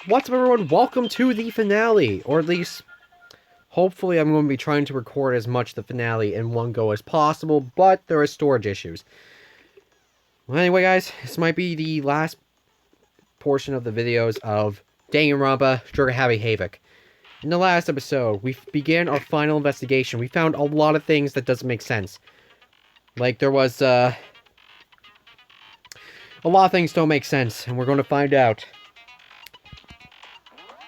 What's up, everyone? Welcome to the finale, or at least, hopefully I'm going to be trying to record as much of the finale in one go as possible, but there are storage issues. Well, anyway, guys, this might be the last portion of the videos of Danganronpa, Havoc. In the last episode, we began our final investigation. We found a lot of things that doesn't make sense. Like, there was, a lot of things don't make sense, and we're going to find out.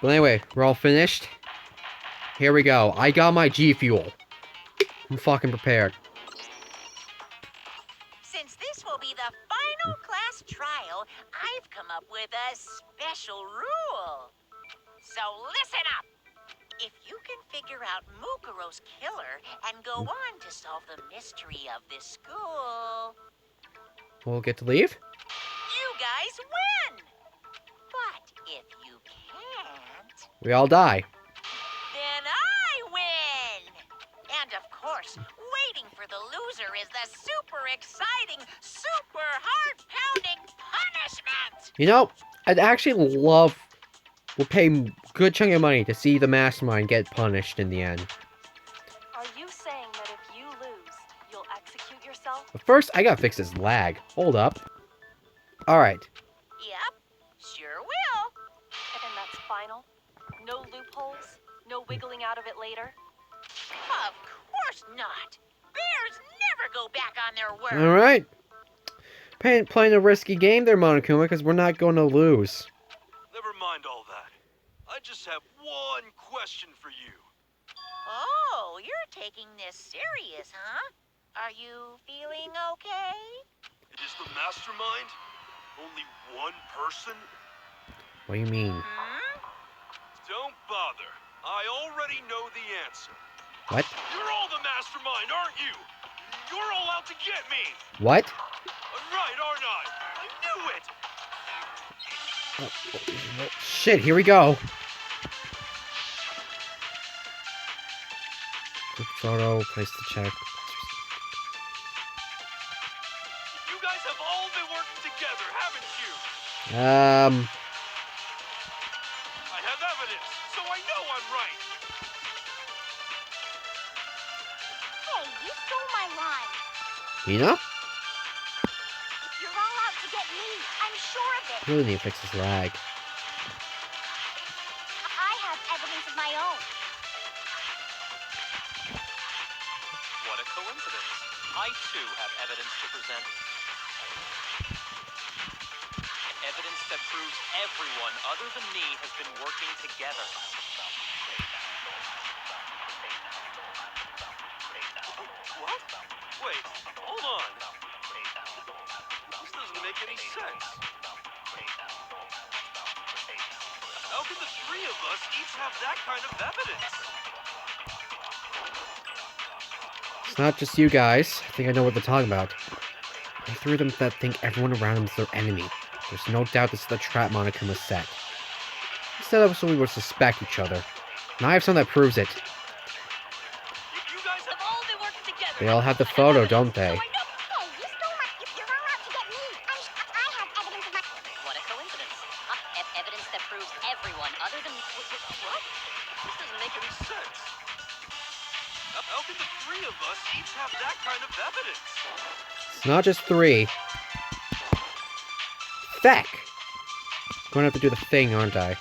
But anyway, we're all finished. Here we go. I got my G Fuel. I'm fucking prepared. Since this will be the final class trial, I've come up with a special rule. So listen up. If you can figure out Mukruo's killer and go on to solve the mystery of this school, We'll get to leave? you guys win. But if you can't, We all die. then I win! And of course, waiting for the loser is the super exciting, super heart-pounding punishment! You know, I'd actually love... We'll pay a good chunk of money to see the mastermind get punished in the end. Are you saying that if you lose, you'll execute yourself? But first, I gotta fix this lag. Hold up. Alright. Yep, sure will. And that's final? No loopholes? No wiggling out of it later? Of course not. Bears never go back on their word. Alright. Playing a risky game there, Monokuma, because we're not going to lose. Never mind all that. I just have one question for you. Oh, you're taking this serious, huh? Are you feeling okay? It is the mastermind? Only one person? What do you mean? Don't bother. I already know the answer. What? You're all the mastermind, aren't you? You're all out to get me! What? I'm right, aren't I? I knew it! Shit, here we go. Quick photo, place to check. You guys have all been working together, haven't you? Um... I have evidence, so I know I'm right. Hey, you stole my line. Hina? You're all out to get me. I'm sure of it. Really need to fix this lag. I have evidence of my own. What a coincidence. I too have evidence to present. Evidence that proves everyone other than me has been working together. What? Wait, hold on. This doesn't make any sense. How can the three of us each have that kind of evidence? It's not just you guys. I think I know what they're talking about. The three of them that think everyone around them is their enemy. There's no doubt this is the trap Monokuma set. He set up so we would suspect each other. And I have something that proves it. You guys have all been working together. They all have the photo, don't they? Hey, you stole my... You're all out to get me. I have evidence of my... What a coincidence. Evidence that proves everyone other than me. What? This doesn't make any sense. How can the three of us each have that kind of evidence? It's not just three. Feck! Going to have to do the thing, aren't I?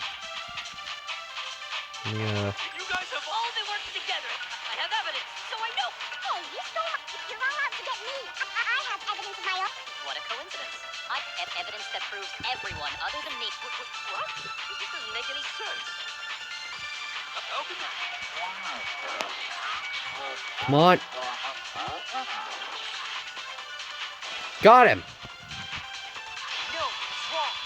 Yeah. You guys have all All been working together. I have evidence, so I know. Hey, you stole my... You're all out to get me. I have evidence of my own. What a coincidence. I have evidence that proves everyone other than me. What? This doesn't make any sense. How can Come on. Got him! No, it's wrong.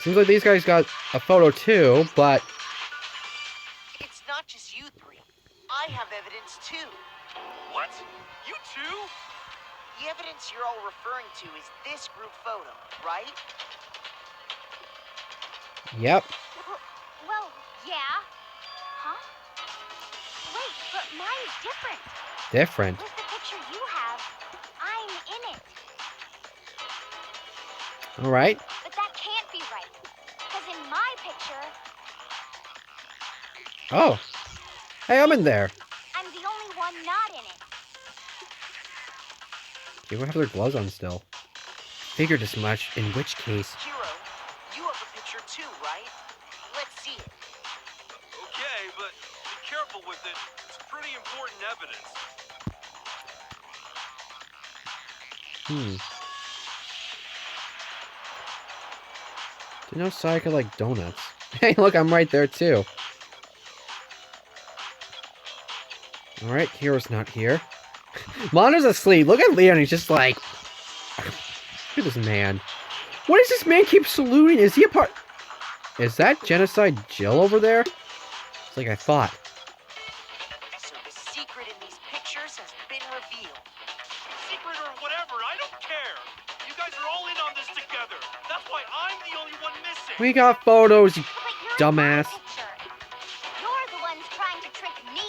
Seems like these guys got a photo too, but... It's not just you three. I have evidence too. What? You two? The evidence you're all referring to is this group photo, right? Yep. Well, yeah. Huh? Wait, but mine's different. Different. With the picture you have, I'm in it. Alright. But that can't be Oh. Hey, I'm in there. I'm the only one not in it. They would have their gloves on still. Figured as much, in which case... Hero, you have a picture too, right? Let's see it. Okay, but be careful with it. It's pretty important evidence. Didn't know Sayaka liked donuts. Hey, look, I'm right there too. Alright, Hero's not here. Mono's asleep. Look at Leon, he's just like... Look at this man. What does this man keep saluting? Is he a part... Is that Genocide Jill over there? It's like I thought. So the secret in these pictures has been revealed. Secret or whatever, I don't care. You guys are all in on this together. That's why I'm the only one missing. We got photos, you But you're dumbass. in my picture. You're the ones trying to trick me.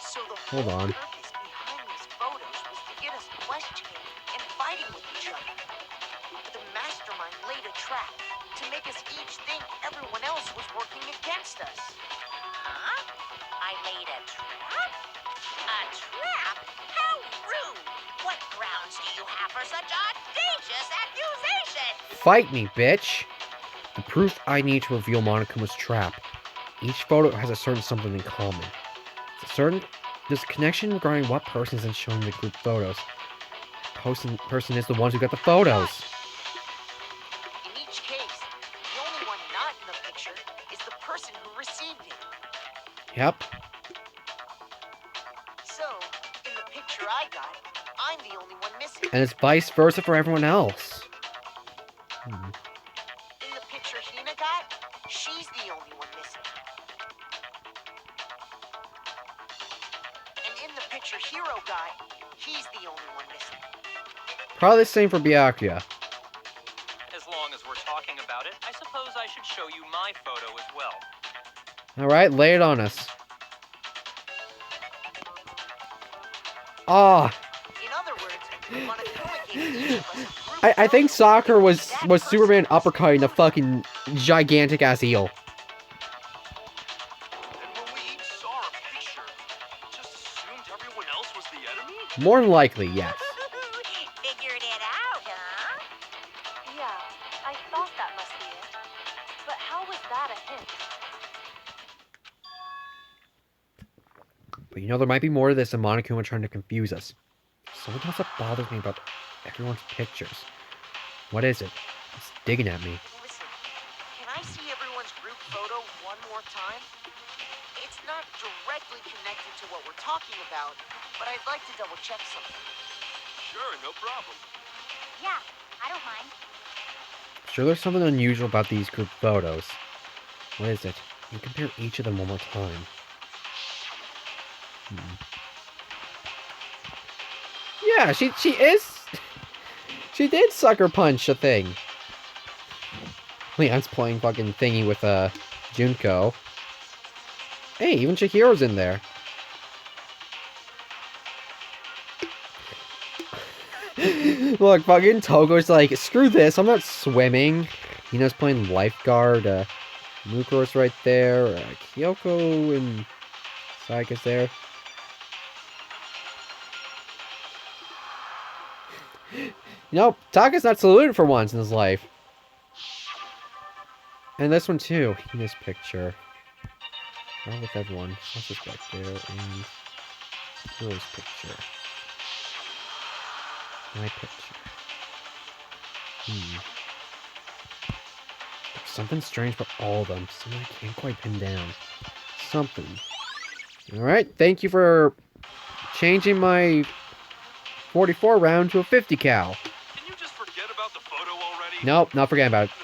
So the Hold whole on. purpose behind these photos was to get us questioning and fighting with each other. The mastermind laid a trap to make us each think everyone else was working against us. Huh? I laid a trap? A trap? How rude! What grounds do you have for such audacious accusation? Fight me, bitch! The proof I need to reveal Monokuma's trap. Each photo has a certain something in common. There's a connection regarding what person isn't showing the group photos. Person is the ones who got the photos. In each case, the only one not in the picture is the person who received it. Yep. So, in the picture I got, I'm the only one missing. And it's vice versa for everyone else. In the picture Hina got, she's the only one missing. And in the picture Hero got, he's the only one missing. Probably the same for Byakuya. As long as we're talking about it, I suppose I should show you my photo as well. Alright, lay it on us. Ah, In other words, Monokuma gave each of us a group I think photo Soccer with was that person Superman uppercutting a fucking gigantic ass eel. And when we each saw our picture, we just assumed everyone else was the enemy? More than likely, yes. Figured it out, huh? Yeah, I thought that must be it. But how was that a hint? But you know, there might be more to this than Monokuma trying to confuse us. Something else that bothers me about everyone's pictures. What is it? It's digging at me. Listen, can I see everyone's group photo one more time? It's not directly connected to what we're talking about, but I'd like to double check something. Sure, no problem. Yeah, I don't mind. Sure, there's something unusual about these group photos. What is it? You compare each of them one more time. Yeah, she is. She did sucker punch a thing. Leon's playing fucking thingy with Junko. Hey, even Chihiro's in there. Look, fucking Togo's like, screw this, I'm not swimming. Hina's playing lifeguard. Mukro's right there. Kyoko and Sayaka's there. Nope, Taka's not saluted for once in his life. And this one too, Hina's picture. Not with everyone. Sasha's back there, and Hero's picture. My picture. There's something strange about all of them. Something I can't quite pin down. Something. Alright, thank you for changing my 44 round to a 50 cal. Can you just forget about the photo already? Nope, not forgetting about it.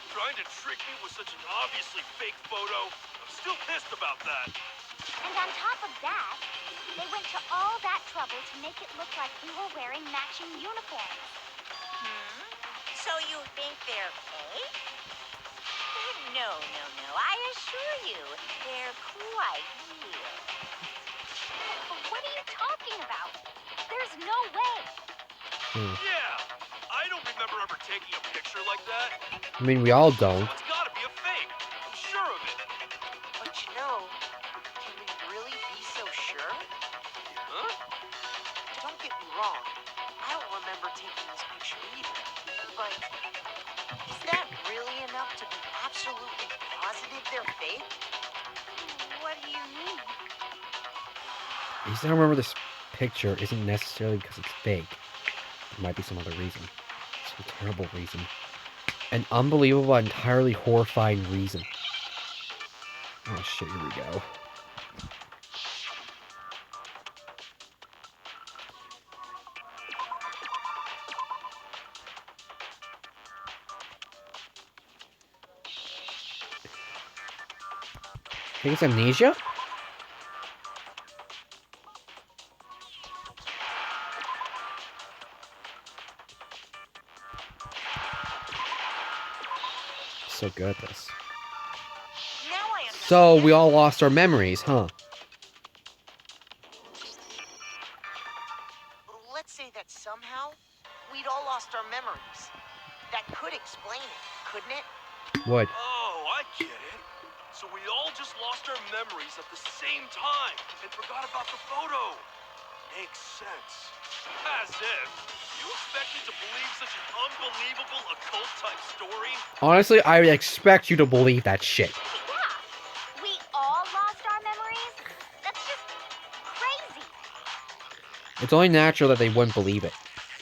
Trying to trick me with such an obviously fake photo? I'm still pissed about that. And on top of that, they went to all that trouble to make it look like we were wearing matching uniforms. So you think they're fake? No. I assure you, they're quite real. But what are you talking about? There's no way. Yeah, I don't remember ever taking a picture like that. I mean, we all don't. It's gotta be a fake. I'm sure of it. But you know, Is that really enough to be absolutely positive they're fake? What do you mean? You just gotta remember this picture isn't necessarily because it's fake. There might be some other reason. Some terrible reason. An unbelievable, entirely horrifying reason. Oh shit, here we go. I think it's amnesia? So good at this. Now I understand. So, we all lost our memories, huh? Let's say that somehow we'd all lost our memories. That could explain it, couldn't it? What? Oh, I get it. So we all just lost our memories at the same time and forgot about the photo. Makes sense. As if. You expect me to believe such an unbelievable occult-type story? Honestly, I would expect you to believe that shit. Yeah, we all lost our memories? That's just crazy. It's only natural that they wouldn't believe it.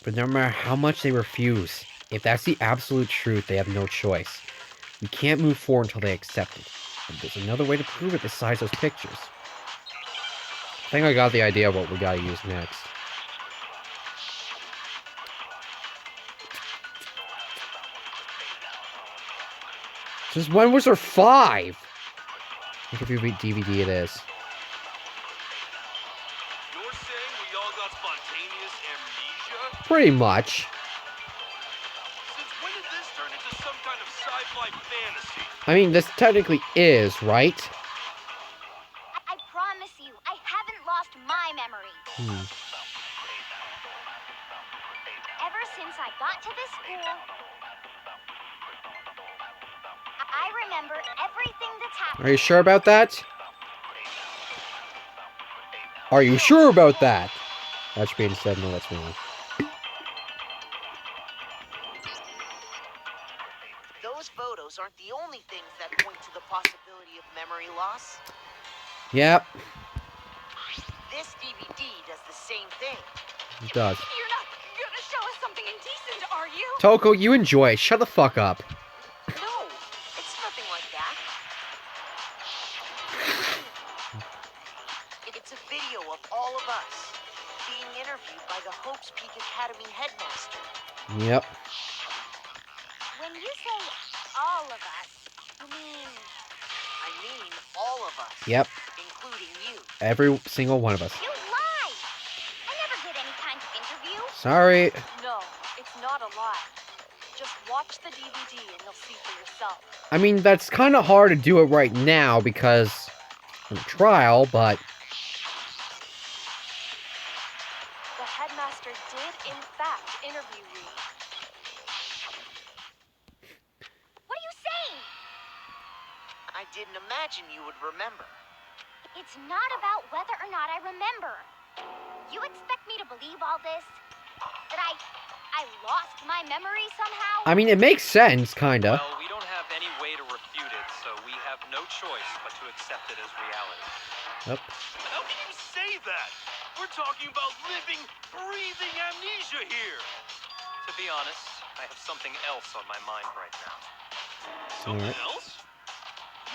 But no matter how much they refuse, if that's the absolute truth, they have no choice. We can't move forward until they accept it. And there's another way to prove it besides those pictures. I think I got the idea of what we gotta use next. Since when was there 5? Interview DVD it is. You're saying we all got spontaneous amnesia? Pretty much. Since when did this turn into some kind of sci-fi fantasy? I mean, this technically is, right? I promise you, I haven't lost my memory. Ever since I got to this school, I remember everything that's happened. Are you sure about that? Are you sure about that? That should be instead, no, that's wrong. Those photos aren't the only things that point to the possibility of memory loss. Yep, This DVD does the same thing. it does. You're not gonna show us something indecent, are you? Toko, you enjoy it. Shut the fuck up. No, it's nothing like that. It's a video of all of us being interviewed by the Hope's Peak Academy headmaster. Yep. When you say all of us, you mean... I mean all of us. Yep. Including you. Every single one of us. You lie! I never did any kind of interview. Sorry. No, it's not a lie. Just watch the DVD and you'll see for yourself. I mean, that's kind of hard to do it right now because of the trial, but The headmaster did, in fact, interview you. What are you saying? I didn't imagine you would remember. It's not about whether or not I remember. You expect me to believe all this? That I lost my memory somehow? I mean, it makes sense, kinda. Well, we don't have any way to refute it, so we have no choice but to accept it as reality. Yep. How can you say that? We're talking about living, breathing amnesia here. To be honest, I have something else on my mind right now. Something Alright. else?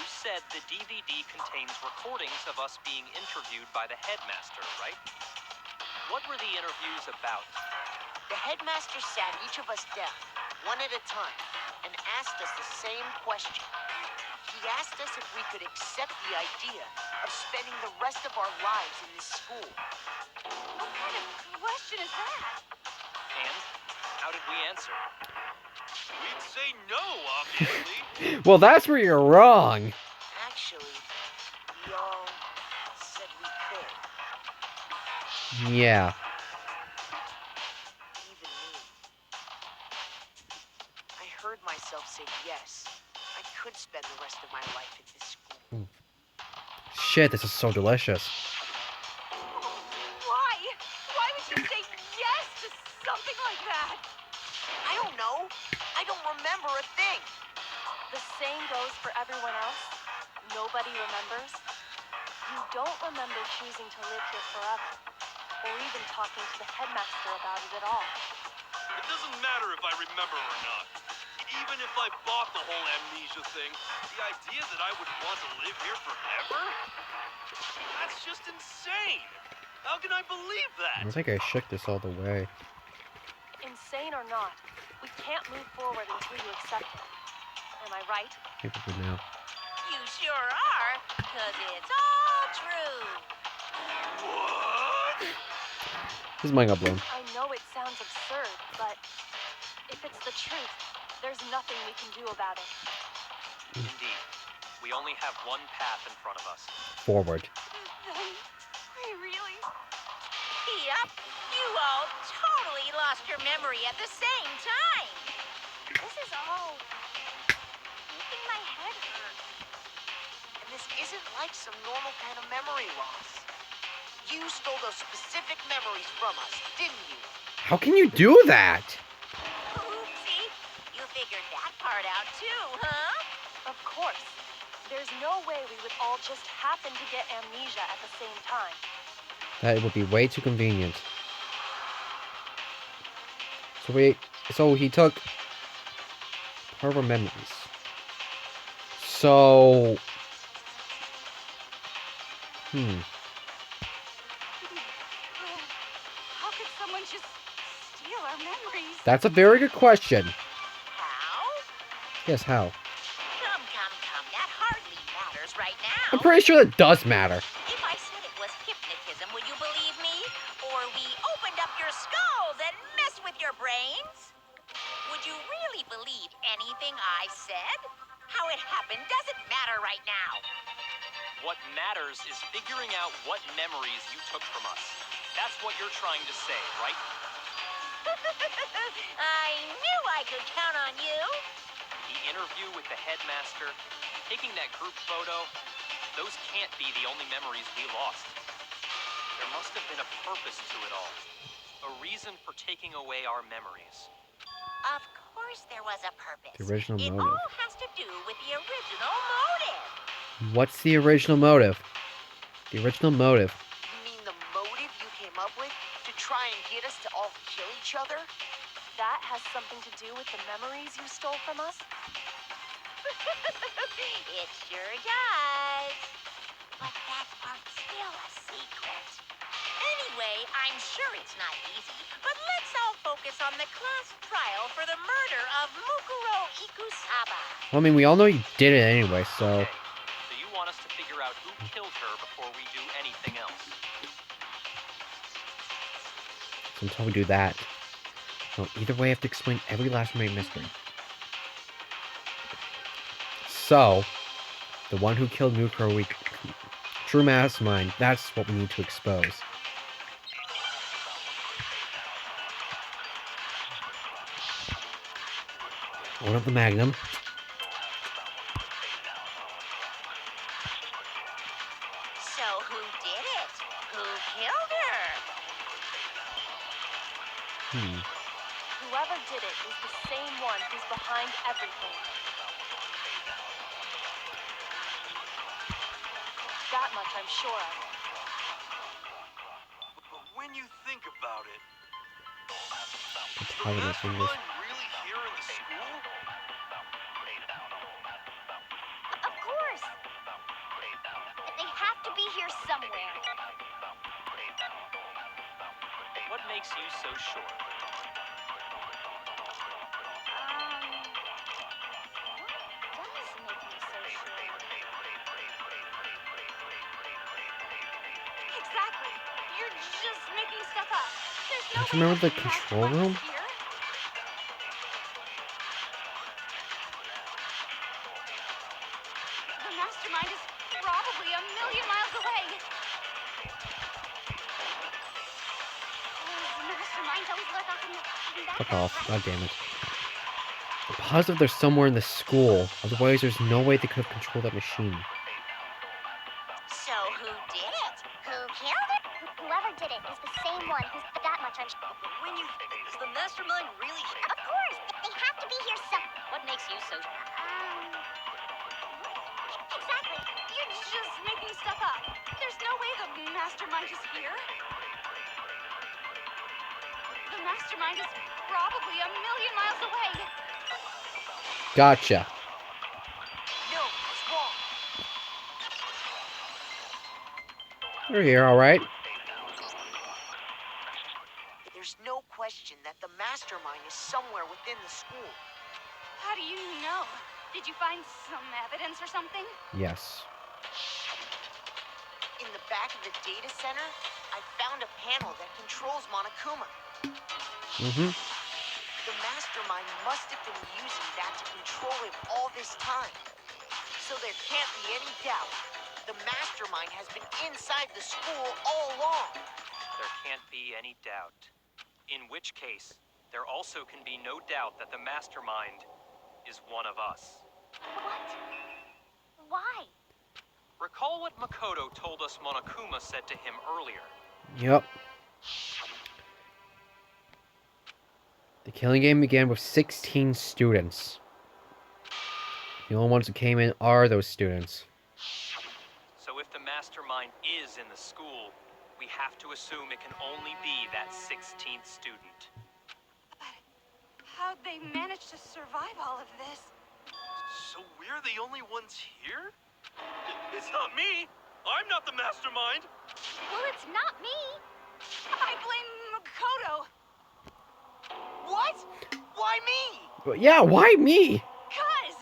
You said the DVD contains recordings of us being interviewed by the headmaster, right? What were the interviews about? The headmaster sat each of us down, one at a time, and asked us the same question. He asked us if we could accept the idea of spending the rest of our lives in this school. What kind of question is that? And how did we answer? We'd say no, obviously. Well, that's where you're wrong. Actually, we all said we could. Yeah. Even me. I heard myself say yes. I could spend the rest of my life in this school. Shit, this is so delicious. Why? Why would you say yes to something like that? I don't know. I don't for a thing. The same goes for everyone else. Nobody remembers. You don't remember choosing to live here forever, or even talking to the headmaster about it at all. It doesn't matter if I remember or not. Even if I bought the whole amnesia thing, the idea that I would want to live here forever? That's just insane! How can I believe I that? think I shook this all the way. Insane or not, we can't move forward until you accept it. Am I right? I think we do now. You sure are, because it's all true. What? His mind got blown. I know it sounds absurd, but if it's the truth, there's nothing we can do about it. Indeed. We only have one path in front of us. Forward. We really... Yep, you all totally lost your memory at the same time. This is all... making my head hurt. And this isn't like some normal kind of memory loss. You stole those specific memories from us, didn't you? How can you do that? Oopsie, you figured that part out too, huh? Of course. There's no way we would all just happen to get amnesia at the same time. That would be way too convenient. So he took part of our memories. So, How could someone just steal our memories? that's a very good question. How? Yes, how? Come, that hardly matters right I'm now. pretty sure that does matter. If I said it was hypnotism, would you believe me? Or we opened up your skulls and messed with your brains? Would you really believe anything I said? How it happened doesn't matter right now. What matters is figuring out what memories you took from us. That's what you're trying to say, right? I knew I could count on you. The interview with the headmaster, taking that group photo, those can't be the only memories we lost. There must have been a purpose to it all. A reason for taking away our memories. Of course there was a purpose. The original It motive. all has to do with the original motive. What's the original motive? The original motive. You mean the motive you came up with to try and get us to all kill each other? That has something to do with the memories you stole from us? It sure does. But that part's still a secret. Anyway, I'm sure it's not easy, but let's all focus on the class trial for the murder of Mukruo Ikusaba. Well, I mean, we all know you did it anyway, so... Okay. So you want us to figure out who killed her before we do anything else? So until we do that... Well, either way, I have to explain every last remaining mystery. So... The one who killed Mukruo True mastermind, that's what we need to expose. One of the Magnum. So who did it? Who killed her? Whoever did it is the same one who's behind everything. That much I'm sure of. But when you think about it, It's the hard to mastermind distinguish. really here in the school? Of course! They have to be here somewhere. What makes you so sure? What does make me so sure? Exactly! You're just making stuff up. There's no Don't you remember way the control room? here. The mastermind is probably a million miles away. The masterminds always let off in that Fuck fast, off. right? God damn it. I'm positive they're somewhere in the school. Otherwise, there's no way they could have controlled that machine. So who did it? Who killed it? Whoever did it is the same one who's that much I'm sure. When you... Is the mastermind really here? Of course! They have have to be here What makes you so... Exactly. You're just making stuff up. There's no way the mastermind is here. The mastermind is probably a million miles away. Gotcha. No, it's wrong. You're here, alright? There's no question that the mastermind is somewhere within the school. How do you know? Did you find some evidence or something? Yes. In the back of the data center, I found a panel that controls Monokuma. Mm-hmm. The mastermind must have been using that to control him all this time. So there can't be any doubt. The mastermind has been inside the school all along. There can't be any doubt. In which case, there also can be no doubt that the mastermind is one of us. What? Why? Recall what Makoto told us Monokuma said to him earlier. Yep. The killing game began with 16 students. The only ones that came in are those students. So if the mastermind is in the school, we have to assume it can only be that 16th student. How'd they manage to survive all of this? So we're the only ones here? It's not me! I'm not the mastermind! Well, it's not me. I blame Makoto. What? Why me? But yeah, why me? Cuz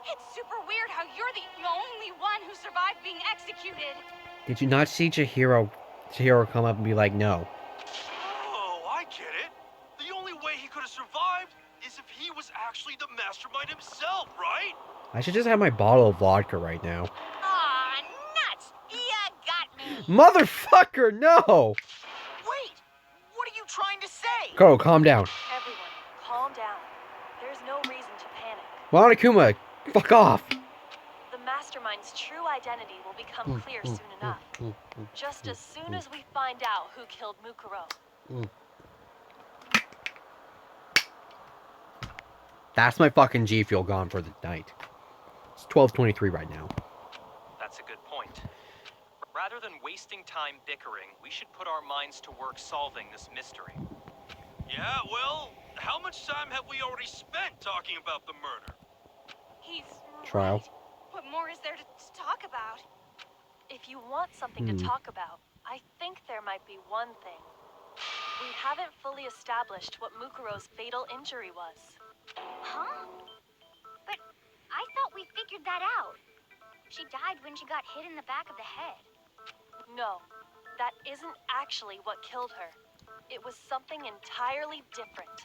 it's super weird how you're the only one who survived being executed. Did you not see Chihiro come up and be like, no? Oh, I get it. The only way he could have survived is if he was actually the mastermind himself, right? I should just have my bottle of vodka right now. Aw, nuts! You got me! Motherfucker, no! Wait! What are you trying to say? Go, calm down. Everyone, calm down. There's no reason to panic. Monokuma, fuck off! The mastermind's true identity will become clear soon enough. Just as soon as we find out who killed Mukruo. That's my fucking G Fuel gone for the night. It's 12:23 right now. That's a good point. Rather than wasting time bickering, we should put our minds to work solving this mystery. Yeah, well, how much time have we already spent talking about the murder? He's Trial. right. What more is there to talk about? If you want something to talk about, I think there might be one thing. We haven't fully established what Mukuro's fatal injury was. Huh? But I thought we figured that out. She died when she got hit in the back of the head. No, that isn't actually what killed her. It was something entirely different.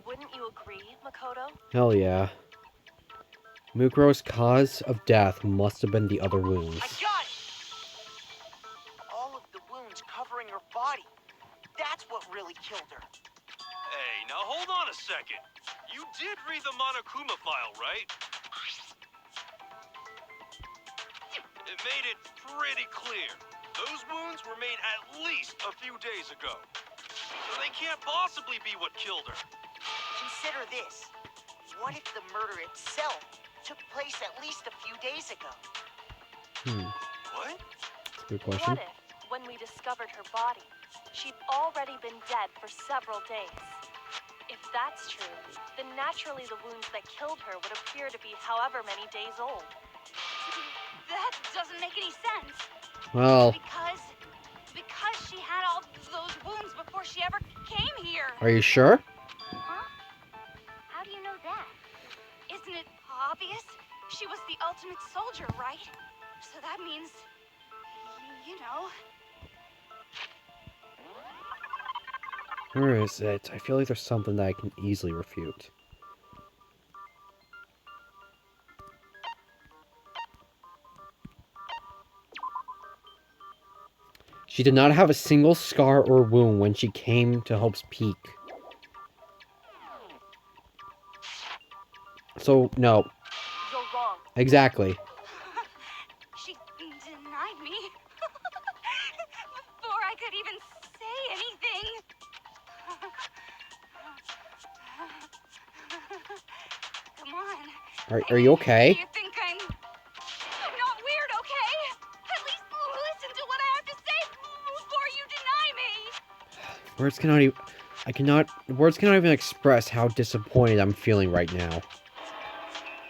Wouldn't you agree, Makoto? Hell yeah. Mukro's cause of death must have been the other wounds. I got it! All of the wounds covering her body. That's what really killed her. Hey, now hold on a second. You did read the Monokuma file, right? It made it pretty clear. Those wounds were made at least a few days ago. So they can't possibly be what killed her. Consider this. What if the murder itself took place at least a few days ago? What? That's a good question. What if, when we discovered her body, she'd already been dead for several days? If that's true, then naturally the wounds that killed her would appear to be however many days old. That doesn't make any sense. Well, Because she had all those wounds before she ever came here. are you sure? Huh? How do you know that? Isn't it obvious? She was the ultimate soldier, right? So that means, you know. Where is it? I feel like there's something that I can easily refute. She did not have a single scar or wound when she came to Hope's Peak. So, no. You're wrong. Exactly. She denied me before I could even say anything. on. Are you okay? You think I'm not weird, okay? At least listen to what I have to say before you deny me. Words cannot even express how disappointed I'm feeling right now.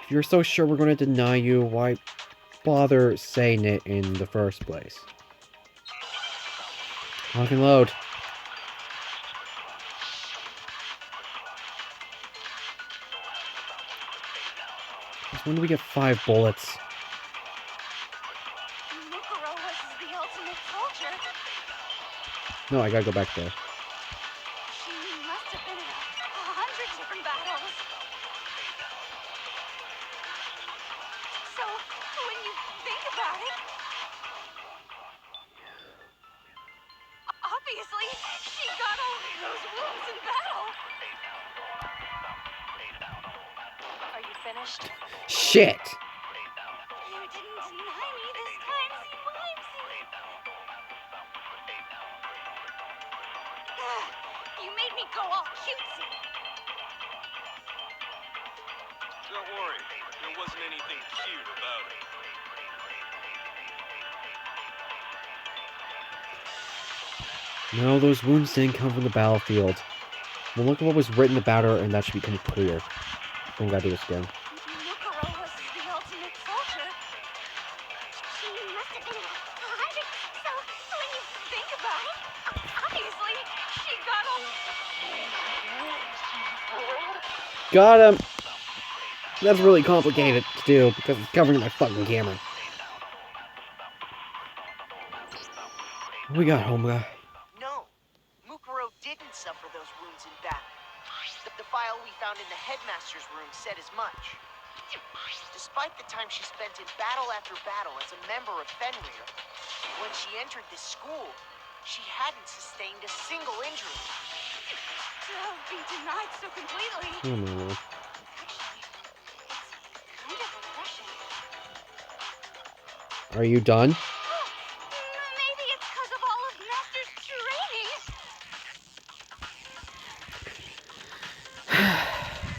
If you're so sure we're going to deny you, why bother saying it in the first place? Lock and load. Just when do we get 5 bullets? Mukuro was the ultimate soldier. No, I gotta go back there. She must have been in 100 different battles. So, when you think about it, obviously, she got all those wounds in battle. Are you finished? Shit! You didn't deny me this time, Zimimesy. You made me go all cutesy. Don't worry, there wasn't anything cute about it. No, those wounds didn't come from the battlefield. Well, look at what was written about her, and that should become clear. I think I do this again. Mukuro was the ultimate soldier. She must have been 100. So, when you think about it, obviously, she got all... Got him! That's really complicated to do, because it's covering my fucking camera. What we got, homie? No, Mukuro didn't suffer those wounds in battle. The file we found in the headmaster's room said as much. Despite the time she spent in battle after battle as a member of Fenrir, when she entered this school, she hadn't sustained a single injury. To be denied so completely. Oh my lord. Actually, it's kind of refreshing. Are you done? Maybe it's because of all of Master's training.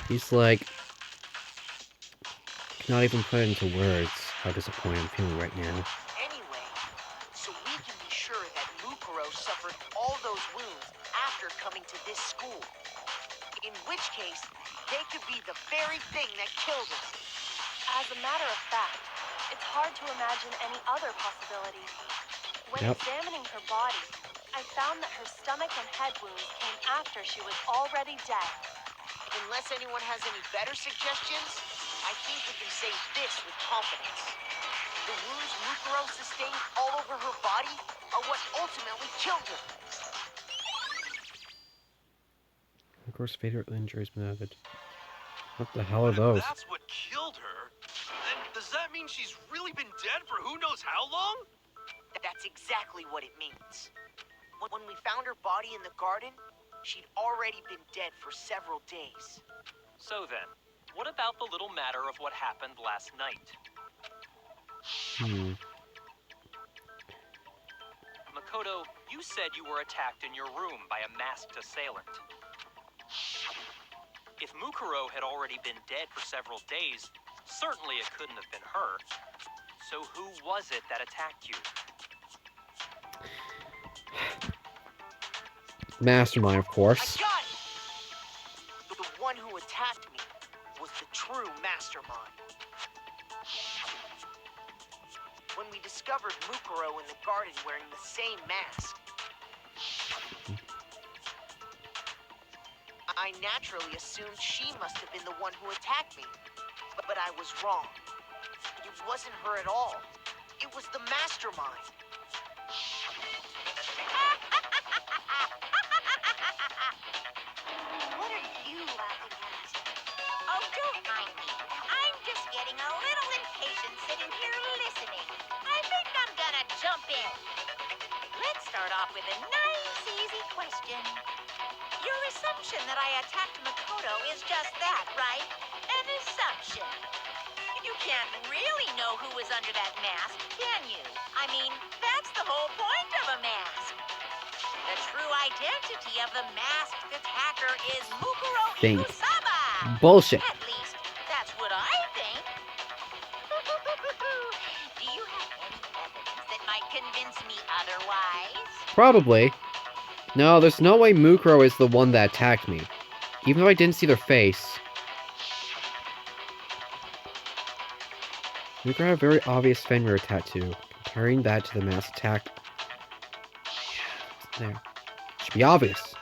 He's like... cannot even put it into words how disappointed I'm feeling right now. Anyway, so we can be sure that Mukuro suffered all those wounds after coming to this school. In which case, they could be the very thing that killed her. As a matter of fact, it's hard to imagine any other possibility. When Yep. examining her body, I found that her stomach and head wounds came after she was already dead. Unless anyone has any better suggestions, I think we can say this with confidence. The wounds Mukuro sustained all over her body are what ultimately killed her. Of course, fatal injuries been added. What the hell are But those? if that's what killed her, then does that mean she's really been dead for who knows how long? That's exactly what it means. When we found her body in the garden, she'd already been dead for several days. So then, what about the little matter of what happened last night? Makoto, you said you were attacked in your room by a masked assailant. If Mukuro had already been dead for several days, certainly it couldn't have been her. So who was it that attacked you? Mastermind, of I course. got it! The one who attacked me was the true mastermind. When we discovered Mukuro in the garden wearing the same mask, I naturally assumed she must have been the one who attacked me. But I was wrong. It wasn't her at all. It was the mastermind. What are you laughing at? Oh, don't mind me. I'm just getting a little impatient sitting here listening. I think I'm gonna jump in. Let's start off with a nice, easy question. Your assumption that I attacked Makoto is just that, right? An assumption. You can't really know who was under that mask, can you? I mean, that's the whole point of a mask. The true identity of the masked attacker is Mukruo Think. Ikusaba. Bullshit. At least, that's what I think. Do you have any evidence that might convince me otherwise? Probably. No, there's no way Mukruo is the one that attacked me. Even though I didn't see their face. Mukruo had a very obvious Fenrir tattoo. Comparing that to the mass attack. There. Should be obvious.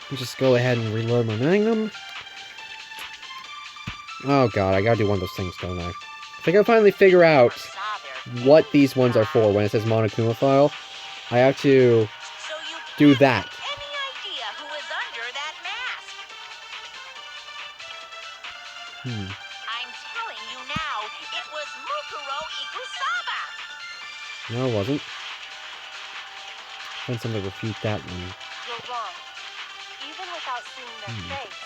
Let's just go ahead and reload my magnum. Oh god, I gotta do one of those things, don't I? I think I finally figure out what these ones are for when it says Monokuma file. I have to So you do can't that. have any idea who is under that mask. I'm telling you now, it was Mukruo Ikusaba. No, it wasn't. Find something to refute that one. You're wrong. Even without seeing their face,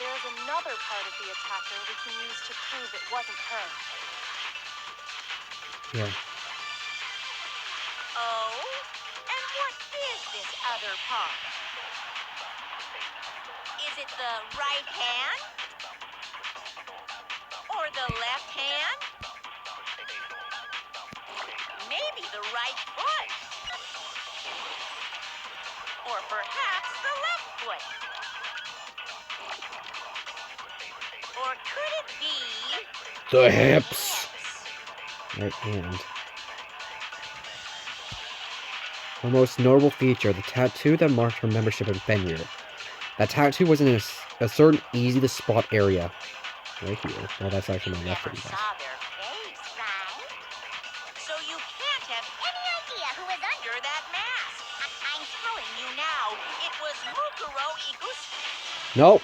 there's another part of the attacker we can use to prove it wasn't her. Yeah. Oh? And what is this other part? Is it the right hand? Or the left hand? Maybe the right foot? Or perhaps the left foot? Or could it be... The hips! Right hand. Her most notable feature, the tattoo that marked her membership in Fenrir. That tattoo was in a certain easy-to-spot area. Right here. Well, that's actually my left Never hand. saw their face, right? So you can't have any idea who is under that mask. I'm telling you now, it was Mukruo Ikusaba. Nope.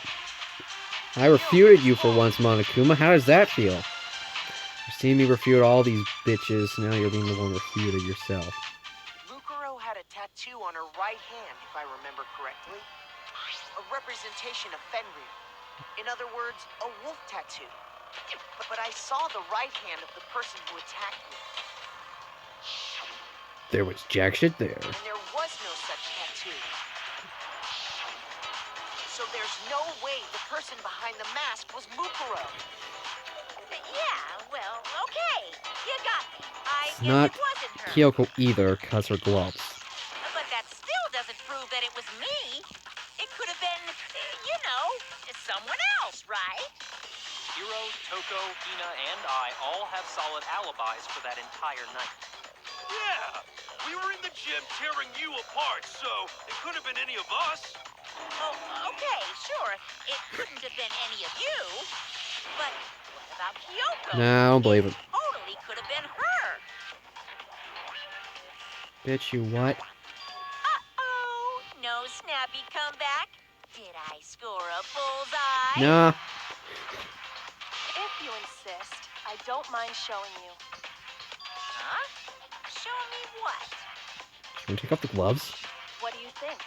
I refuted you for once, Monokuma. How does that feel? You've seen me refute all these bitches, now you're being the one refuted yourself. Mukruo had a tattoo on her right hand, if I remember correctly. A representation of Fenrir. In other words, a wolf tattoo. But I saw the right hand of the person who attacked me. There was jack shit there. And there was no such tattoo. So there's no way the person behind the mask was Mukruo. Yeah, well, okay. You got me. I It's guess not it wasn't her. Kyoko either, cause her gloves. But that still doesn't prove that it was me. It could have been, you know, someone else, right? Hiro, Toko, Hina, and I all have solid alibis for that entire night. Yeah, we were in the gym tearing you apart, so it could have been any of us. Oh, okay, sure. It couldn't have been any of you. But what about Kyoko? No, I don't believe it. Totally could have been her. Bitch, you what? Uh-oh. No snappy comeback. Did I score a bullseye? Nah. If you insist, I don't mind showing you. Huh? Show me what? Can we take off the gloves? What do you think?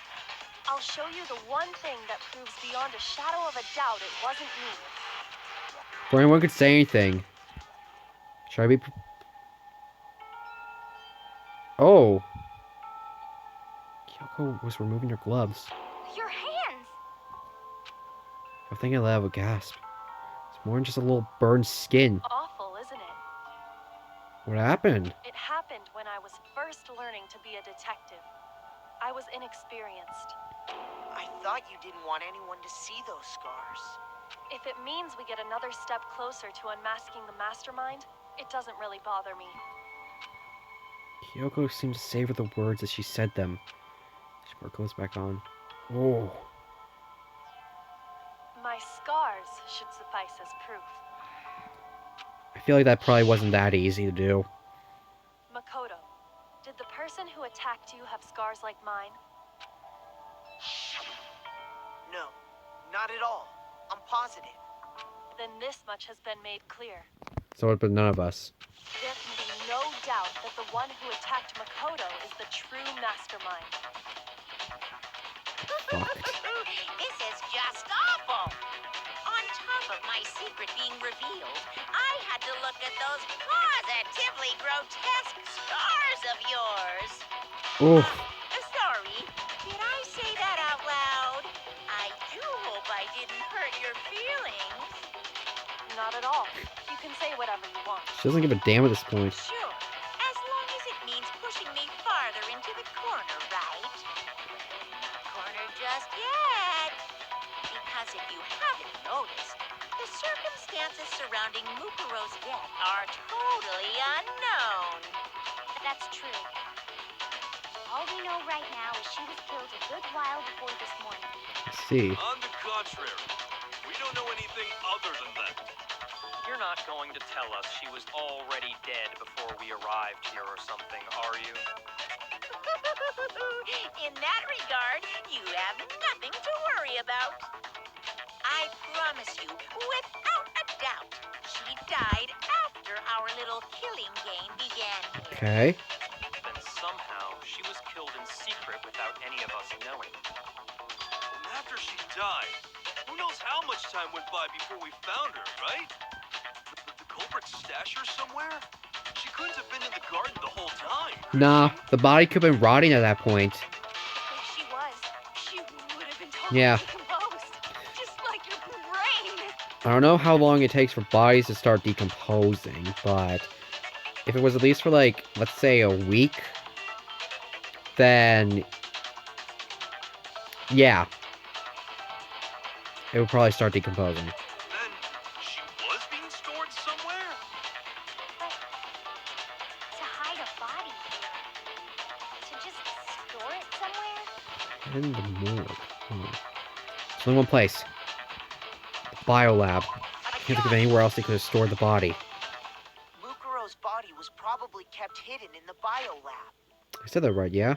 I'll show you the one thing that proves beyond a shadow of a doubt it wasn't me. Before anyone could say anything. Should I be... Oh. Kyoko was removing her gloves. Your hands! I think I let out a gasp. It's more than just a little burned skin. Awful, isn't it? What happened? It happened when I was first learning to be a detective. I was inexperienced. I thought you didn't want anyone to see those scars. If it means we get another step closer to unmasking the mastermind, it doesn't really bother me. Kyoko seemed to savor the words as she said them. She goes back on. Oh. My scars should suffice as proof. I feel like that probably wasn't that easy to do. Makoto, did the person who attacked you have scars like mine? No, not at all. I'm positive. Then this much has been made clear. So, but none of us. There can be no doubt that the one who attacked Makoto is the true mastermind. This is just awful. On top of my secret being revealed, I had to look at those positively grotesque scars of yours. Oh. Sorry, did I say that out didn't hurt your feelings. Not at all. You can say whatever you want. She doesn't give a damn at this point. Sure, as long as it means pushing me farther into the corner, right? Corner just yet. Because if you haven't noticed, the circumstances surrounding Mukuro's death are totally unknown. That's true. All we know right now is she was killed a good while before this morning. Let's see. On the contrary, we don't know anything other than that. You're not going to tell us she was already dead before we arrived here or something, are you? In that regard, you have nothing to worry about. I promise you, without a doubt, she died after our little killing game began here. Okay. Then somehow she was killed in secret without any of us knowing. And after she died, who knows how much time went by before we found her, right? The culprit stash her somewhere? She couldn't have been in the garden the whole time. Nah, the body could have been rotting at that point. If she was, she would have been totally Yeah. decomposed. Just like your brain. I don't know how long it takes for bodies to start decomposing, but if it was at least for, like, let's say a week, then yeah, it would probably start decomposing. Then she was being stored somewhere? To hide a body here. To just store it somewhere? In the morgue. There's only one place. The biolab. I can't think of anywhere else they could have stored the body. Mukuro's body was probably kept hidden in the biolab. I said that right, yeah?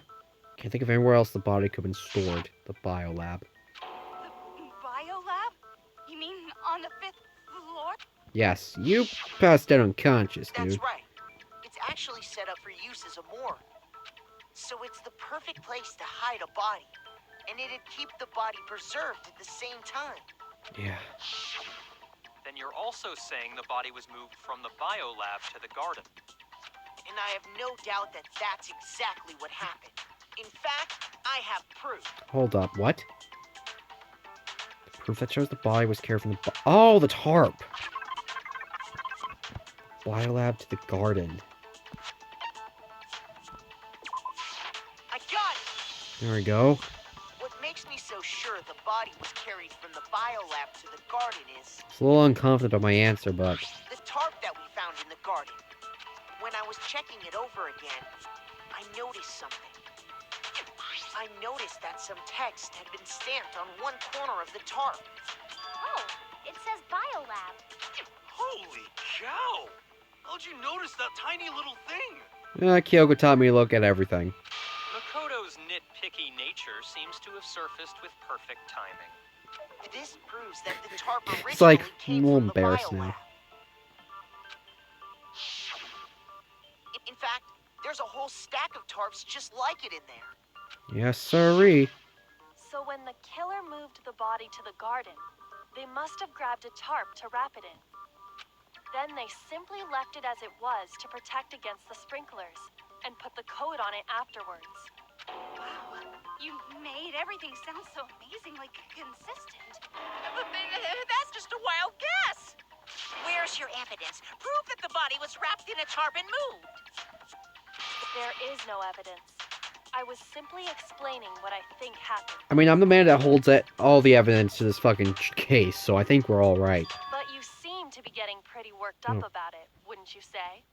Can't think of anywhere else the body could have been stored. The biolab. The biolab? You mean on the 5th floor? Yes, you passed out unconscious, That's dude. right. It's actually set up for use as a morgue. So it's the perfect place to hide a body. And it'd keep the body preserved at the same time. Yeah. Then you're also saying the body was moved from the biolab to the garden. And I have no doubt that that's exactly what happened. In fact, I have proof. Hold up, what? The proof that shows the body was carried from the oh, the tarp! Biolab to the garden. I got it! There we go. What makes me so sure the body was carried from the biolab to the garden is It's a little unconfident about my answer, but the tarp that we found in the garden. When I was checking it over again, I noticed something. I noticed that some text had been stamped on one corner of the tarp. Oh, it says biolab. Holy cow! How'd you notice that tiny little thing? Kyoko taught me to look at everything. Makoto's nitpicky nature seems to have surfaced with perfect timing. This proves that the tarp originally It's like, came I'm a little from the embarrassed biolab. now. In fact, there's a whole stack of tarps just like it in there. Yes, sirree. So when the killer moved the body to the garden, they must have grabbed a tarp to wrap it in. Then they simply left it as it was to protect against the sprinklers, and put the code on it afterwards. Wow, you made everything sound so amazingly consistent. But that's just a wild guess. Where's your evidence? Prove that the body was wrapped in a tarp and moved. There is no evidence. I was simply explaining what I think happened. I mean, I'm the man that holds all the evidence to this fucking case, so I think we're all right. But you seem to be getting pretty worked up Oh. about it, wouldn't you say?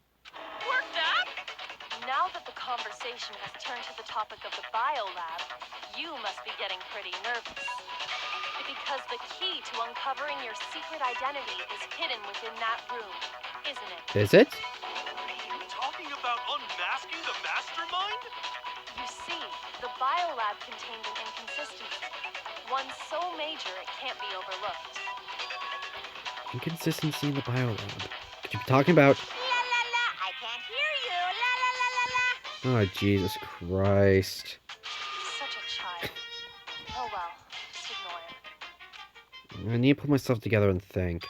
Worked up? Now that the conversation has turned to the topic of the biolab, you must be getting pretty nervous. Because the key to uncovering your secret identity is hidden within that room, isn't it? Is it? Are you talking about unmasking the mastermind? You see, the biolab contained an inconsistency. One so major it can't be overlooked. Inconsistency in the biolab. Could you be talking about... La la la, I can't hear you. La la la la la. Oh, Jesus Christ. Such a child. Oh well, just ignore it. I need to put myself together and think.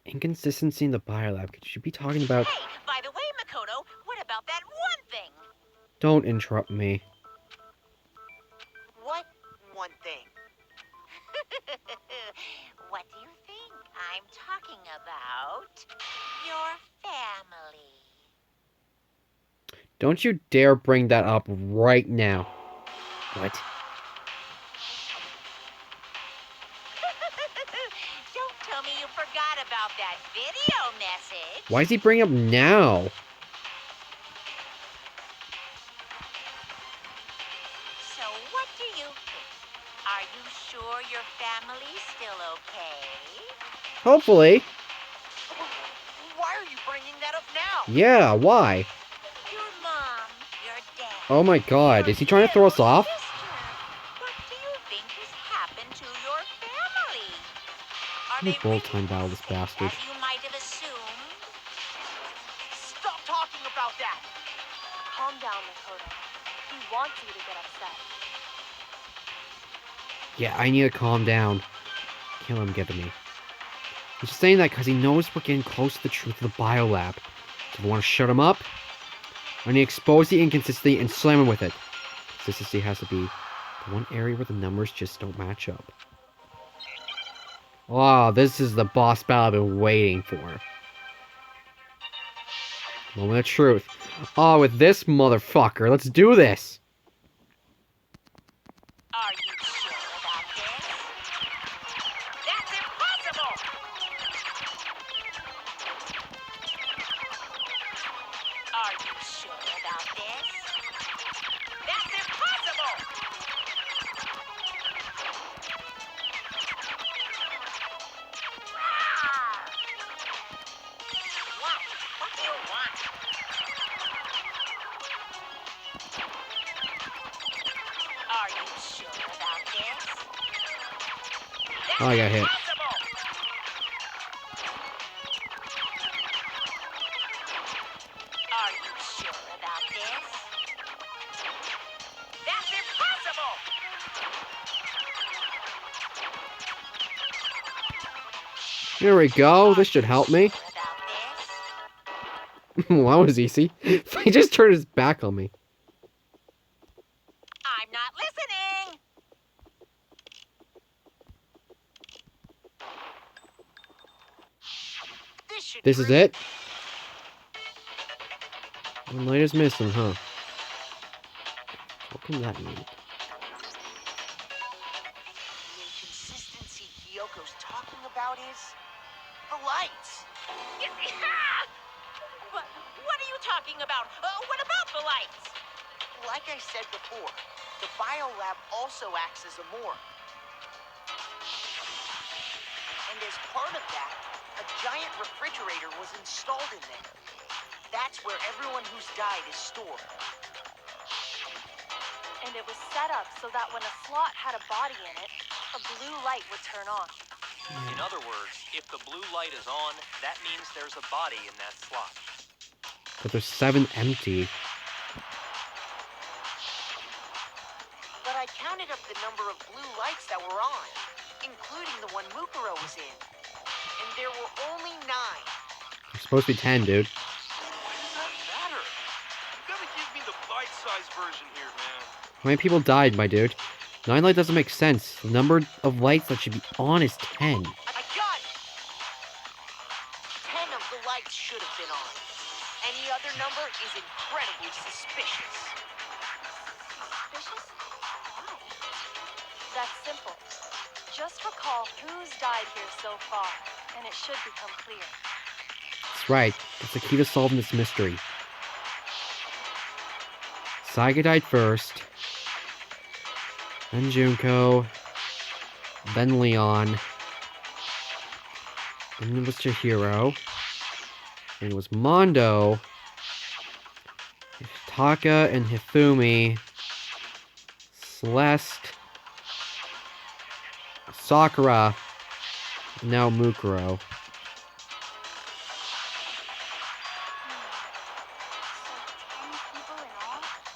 Inconsistency in the biolab. Could you be talking about... Hey, by the way, Makoto, what about that one thing? Don't interrupt me. What one thing? about your family. Don't you dare bring that up right now. What? Don't tell me you forgot about that video message. Why is he bringing up now? So what do you think? Are you sure your family's still okay? Hopefully. Why are you bringing that up now? Yeah, why? Your mom, your dad. Oh my god, is he trying to throw us off? Sister, what do you think has happened to your family? Are Let me they bullet really time battle as this safe bastard. as you might have assumed? Stop talking about that! Calm down, Makoto. He wants you to get upset. Yeah, I need to calm down. Can't let him get to me. He's just saying that because he knows we're getting close to the truth of the biolab. So if I want to shut him up, I need to expose the inconsistency and slam him with it. Consistency has to be the one area where the numbers just don't match up. Wow, this is the boss battle I've been waiting for. Moment of truth. Oh, with this motherfucker, let's do this! Are you sure about this? That's impossible! Are you sure about this? That's impossible! Ah! What? What do you want? Are you sure about this? That's Oh, I got hit. impossible! Are you sure about this? That's impossible! There we go, this should help me. Sure about this? Well, that was easy. He just turned his back on me. I'm not listening! This is it? One light is missing, huh? What can that mean? The inconsistency Hyoko's talking about is the lights. But what are you talking about? What about the lights? Like I said before, the biolab also acts as a morgue. And as part of that, a giant refrigerator was installed in there. That's where everyone who's died is stored. And it was set up so that when a slot had a body in it, a blue light would turn on. In other words, if the blue light is on, that means there's a body in that slot. But there's 7 empty. But I counted up the number of blue lights that were on, including the one Mukuro was in. And there were only 9. There's supposed to be 10, dude. Why does that matter? You gotta give me the bite-sized version here, man. How many people died, my dude? 9 light doesn't make sense. The number of lights that should be on is 10. I got it! 10 of the lights should have been on. Any other number is incredibly suspicious. Suspicious? Why? That's simple. Just recall who's died here so far, and it should become clear. That's right. That's the key to solving this mystery. Saiga died first. Then Junko. Then Leon. Then it was Chihiro. Then it was Mondo. Taka and Hifumi. Celeste. Sakura. And now Mukuro.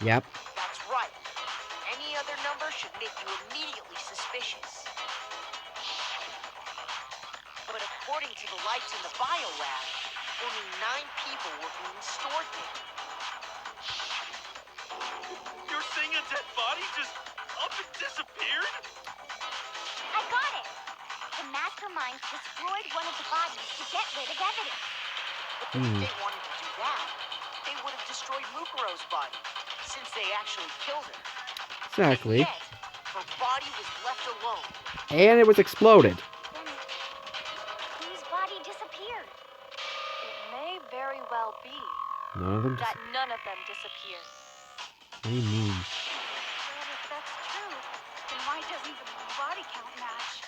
Yep. That's right. Any other number should make you immediately suspicious. But according to the lights in the biolab, only 9 people were being stored there. You're saying a dead body just up and disappeared? I got it! The mastermind mastermind destroyed one of the bodies to get rid of evidence. If they wanted to do that, they would have destroyed Mukuro's body, since they actually killed her. Exactly. Yet, her body was left alone. And it was exploded. Then whose body disappeared? It may very well be None of them. that none of them disappeared. What do you mean? Well, if that's true, then why doesn't the body count match?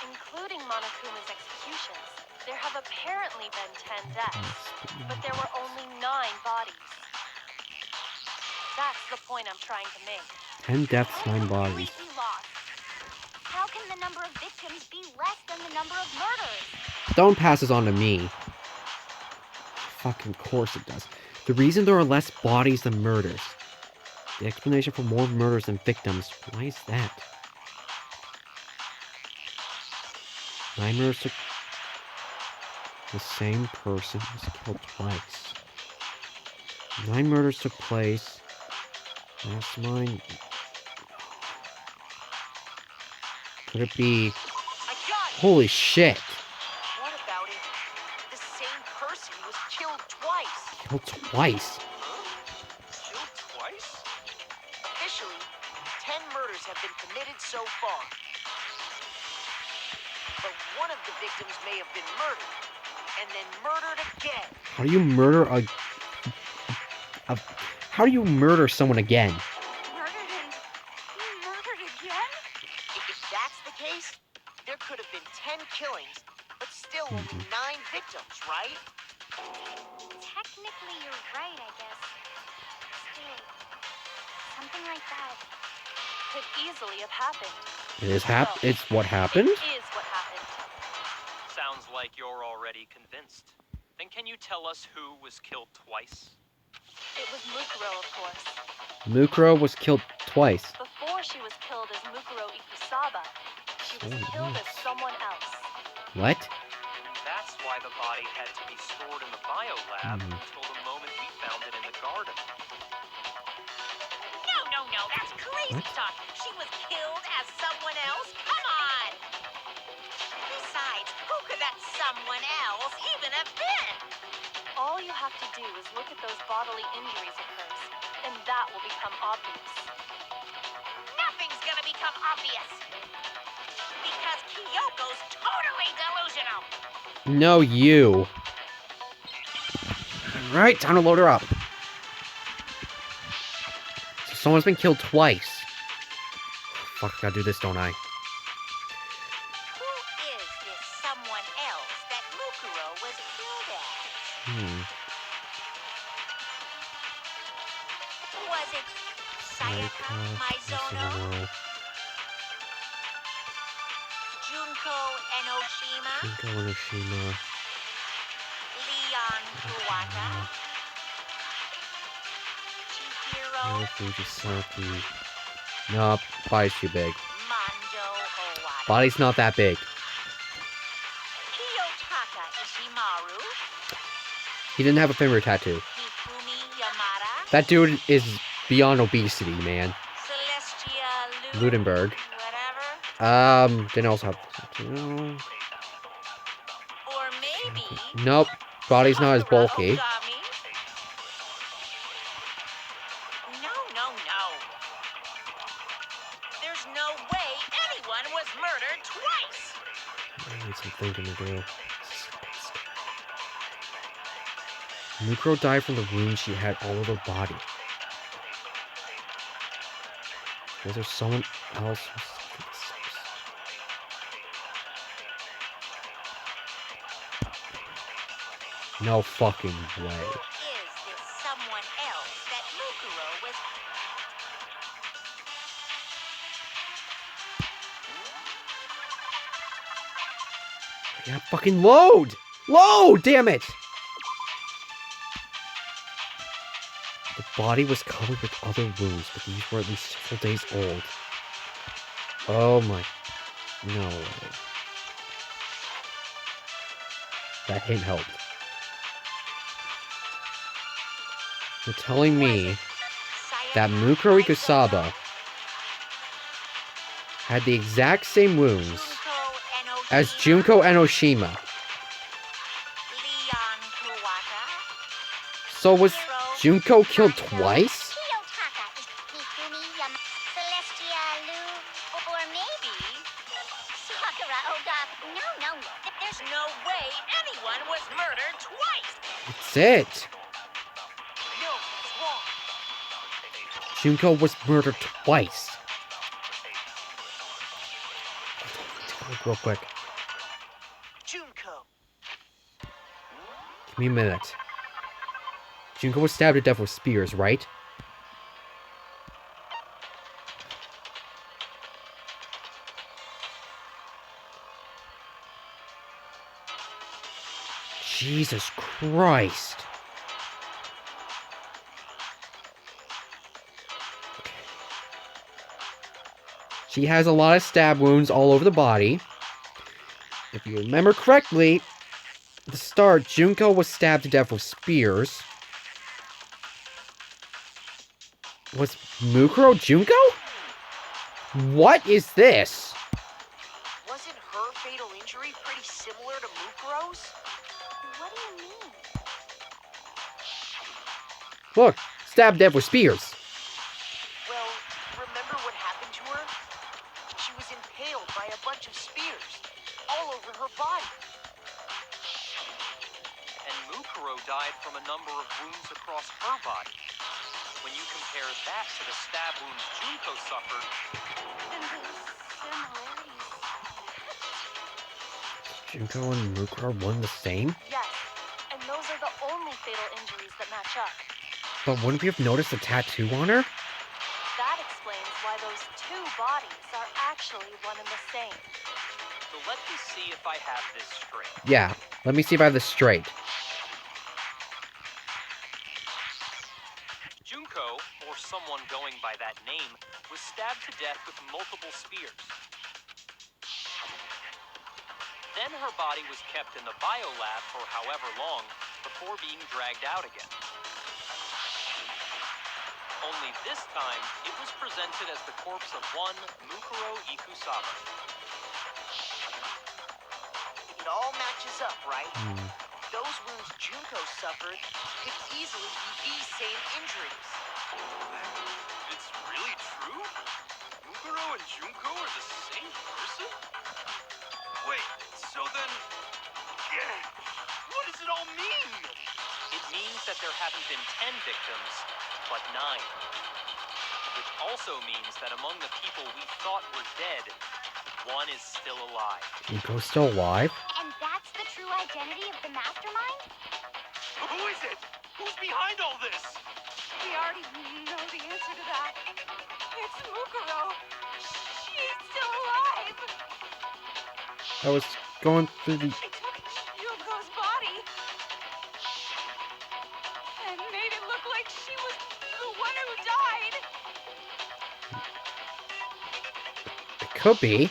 Including Monokuma's executions, there have apparently been 10 deaths, but there were only 9 bodies. That's the point I'm trying to make. 10 deaths, 9 bodies. Completely lost. How can the number of victims be less than the number of murders? Don't pass this on to me. Fucking course it does. The reason there are less bodies than murders. The explanation for more murders than victims. Why is that? 9 murders took... The same person was killed twice. 9 murders took place. Last mine... Could it be... I got it! Holy shit! What about it? The same person was killed twice. Killed twice. Killed twice? Officially, 10 murders have been committed so far. But one of the victims may have been murdered, and then murdered again. How do you murder a... How do you murder someone again? Murdered and murdered again? If that's the case, there could have been 10 killings, but still only 9 victims, right? Technically, you're right, I guess. Still, something like that. Could easily have happened. It's what happened? It is what happened. Sounds like you're already convinced. Then can you tell us who was killed twice? It was Mukruo, of course. Mukruo was killed twice. Before she was killed as Mukruo Ikusaba, she was killed as someone else. What? That's why the body had to be stored in the biolab until the moment we found it in the garden. No, that's crazy talk. She was killed as someone else? Come on! Besides, who could that someone else even have been? All you have to do is look at those bodily injuries of hers, and that will become obvious. Nothing's gonna become obvious. Because Kyoko's totally delusional. No, you. Alright, time to load her up. So someone's been killed twice. Fuck, I gotta do this, don't I? Who is this someone else that Mukuro was killed as? Was it Sayaka Maizono? Junko Enoshima? Junko Enoshima. Leon Kuwata? Chihiro Fujisaki. Nope, body's too big. Mondo Owata? Body's not that big. Kiyotaka Ishimaru? He didn't have a finger tattoo. Hifumi Yamada? That dude is beyond obesity, man. Celestia Ludenberg. Whatever? Didn't also have... Or maybe... Nope, body's not as bulky. Ogami? No. There's no way anyone was murdered twice! I need some thinking to do. Mukuro died from the wounds she had all over her body. Was there someone else? No fucking way. Who is this someone else that Mukuro was... Yeah, fucking load! Load! Damn it! The body was covered with other wounds, but these were at least several days old. Oh my... No way. That hint helped. You're telling me that Mukruo Ikusaba had the exact same wounds as Junko Enoshima. Leon Kuwata. So was Junko killed twice? Kiyotaka is Hifumi Celestia Lu, or maybe Sakura Oga. No. There's no way anyone was murdered twice. That's it. No, it's wrong. Junko was murdered twice. Take a look real quick. Junko. Give me a minute. Junko was stabbed to death with spears, right? Jesus Christ. Okay. She has a lot of stab wounds all over the body. If you remember correctly, at the start, Junko was stabbed to death with spears. Was Mukruo Junko? What is this? Wasn't her fatal injury pretty similar to Mukro's? What do you mean? Look, stabbed to death with spears. Well, remember what happened to her? She was impaled by a bunch of spears all over her body. And Mukuro died from a number of wounds across her body. When you compare that to the stab wounds Junko suffered, And the similarities. Junko and Mukruo one the same? Yes, and those are the only fatal injuries that match up. But wouldn't we have noticed the tattoo on her? That explains why those two bodies are actually one and the same. so let me see if I have this straight. Yeah, let me see if I have this straight. Junko, or someone going by that name, was stabbed to death with multiple spears. Then her body was kept in the biolab for however long before being dragged out again. Only this time, it was presented as the corpse of one Mukruo Ikusaba. It all matches up, right? Those wounds Junko suffered could easily be these same injuries. It's really true? Mukuro and Junko are the same person? Wait, so then... Yeah, what does it all mean? It means that there haven't been 10 victims, but 9. Which also means that among the people we thought were dead, one is still alive. Junko's still alive? And that's the true identity of the mastermind? Who is it? Who's behind all this? We already know the answer to that. It's Mukuro. She's still alive. I was going through the... She took Yuko's body and made it look like she was the one who died. It could be.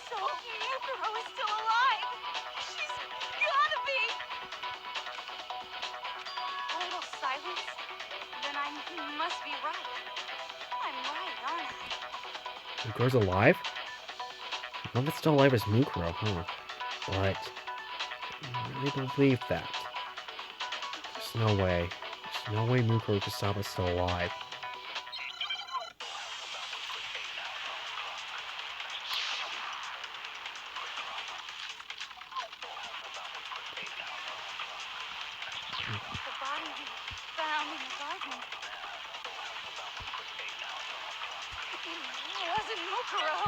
So Mukuro is still alive. She's gotta be. A little silence, then I must be right. I'm right, aren't I? Mukuro's alive? The one that's still alive is Mukuro, huh? But... I really believe that. There's no way. There's no way Mukruo Ikusaba's still alive. The body we found in the garden. It wasn't Mukuro.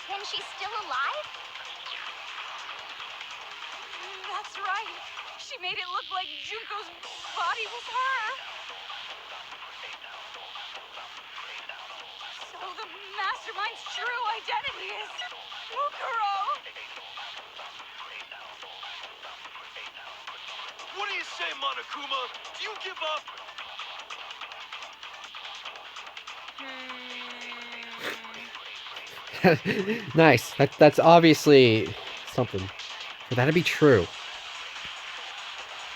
Then she's still alive? That's right. She made it look like Junko's body was her. So the mastermind's true identity is Mukuro. What do you say, Monokuma? Do you give up? Nice. That's obviously something. For that to be true,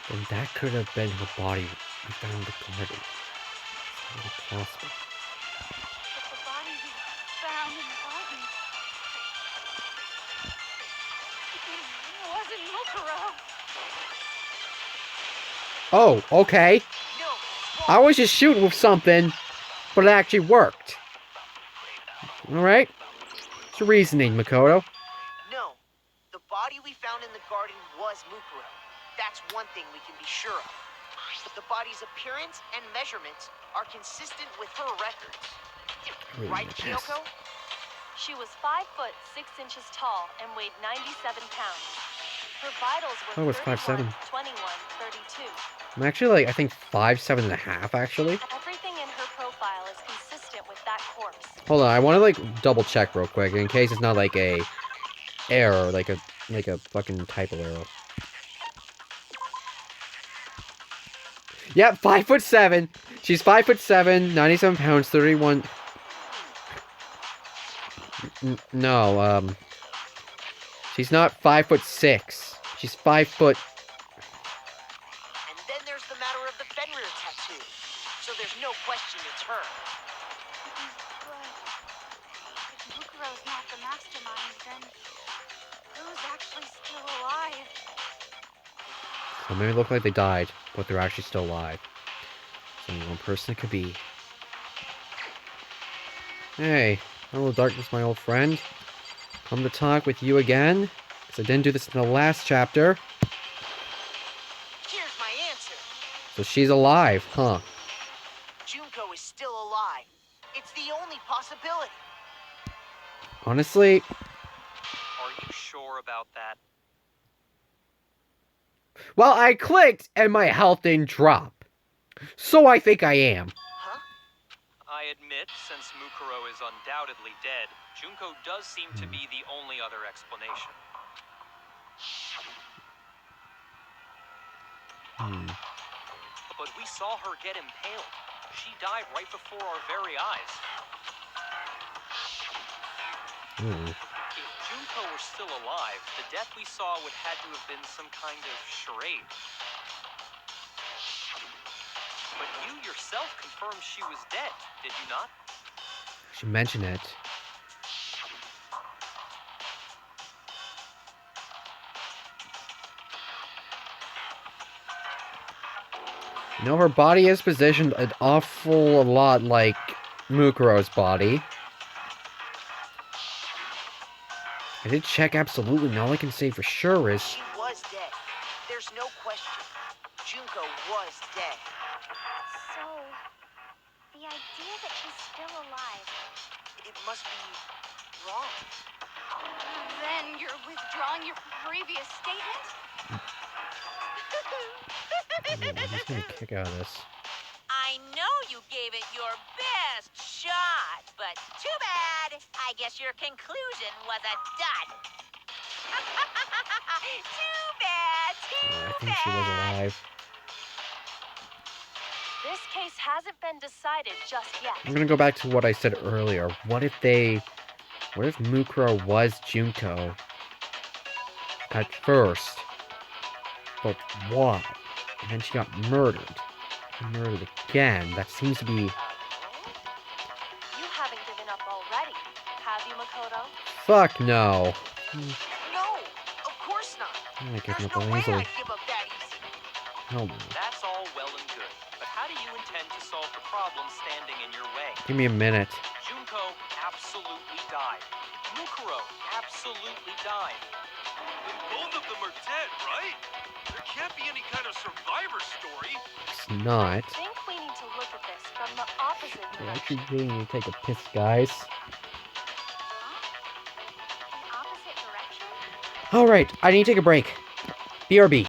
then that could have been her body we found in the garden. It's not possible. But the body we found in Oh, okay. No, I was just shooting with something, but it actually worked. Alright. What's your reasoning, Makoto? no. The body we found in the garden was Mukuro. That's one thing we can be sure of. The body's appearance and measurements are consistent with her records. Right, Kyoko? She was 5 foot 6 inches tall and weighed 97 pounds. Her vitals I were was 31, 5'7". 21, 32. I'm actually like, I think 5'7.5", actually. Everything in her profile is consistent with that corpse. Hold on, I want to like double check real quick in case it's not like a error, like a fucking typo error. Yep, 5'7". She's 5'7", 97 pounds, 31. No, she's not 5'6". She's 5 foot. And then there's the matter of the Fenrir tattoo. So there's no question it's her. But if Mukuro's not the mastermind, then who's actually still alive? So maybe look like they died, but they're actually still alive. So only one person it could be. Hey, hello Darkness, my old friend. Come to talk with you again, because I didn't do this in the last chapter. Here's my answer. So she's alive, huh? Junko is still alive. It's the only possibility. Honestly, Are you sure about that? well, I clicked and my health didn't drop. So I think I am. Huh? I admit, since Mukuro is undoubtedly dead, Junko does seem to be the only other explanation. But we saw her get impaled. She died right before our very eyes. If Junko were still alive, the death we saw would had to have been some kind of charade. But you yourself confirmed she was dead, did you not? She mentioned it. You know, her body is positioned an awful lot like Mukuro's body. I did check absolutely, and all I can say for sure is... She was dead. There's no question. Junko was dead. So, the idea that she's still alive, It must be wrong. then you're withdrawing your previous statement? I'm just gonna kick out of this. I know you gave it your best shot, but too bad. I guess your conclusion was a dud. Too bad, I too think she was bad. alive. This case hasn't been decided just yet. I'm gonna go back to what I said earlier. What if Mukuro was Junko at first? But why? And then she got murdered. Murdered again. That seems to be... You haven't given up already, have you, Makoto? Fuck no. No, of course not. I'm not There's giving up no that way easily. I'd give up that easy. Hell no. That's all well and good. But how do you intend to solve the problem standing in your way? Give me a minute. Junko absolutely died. Mukuro absolutely died. Then both of them are dead, right? There can't be any kind of survivor story. It's not. I think we need to look at this from the opposite I direction. actually really need to take a piss, guys. The opposite direction? Alright, I need to take a break. BRB.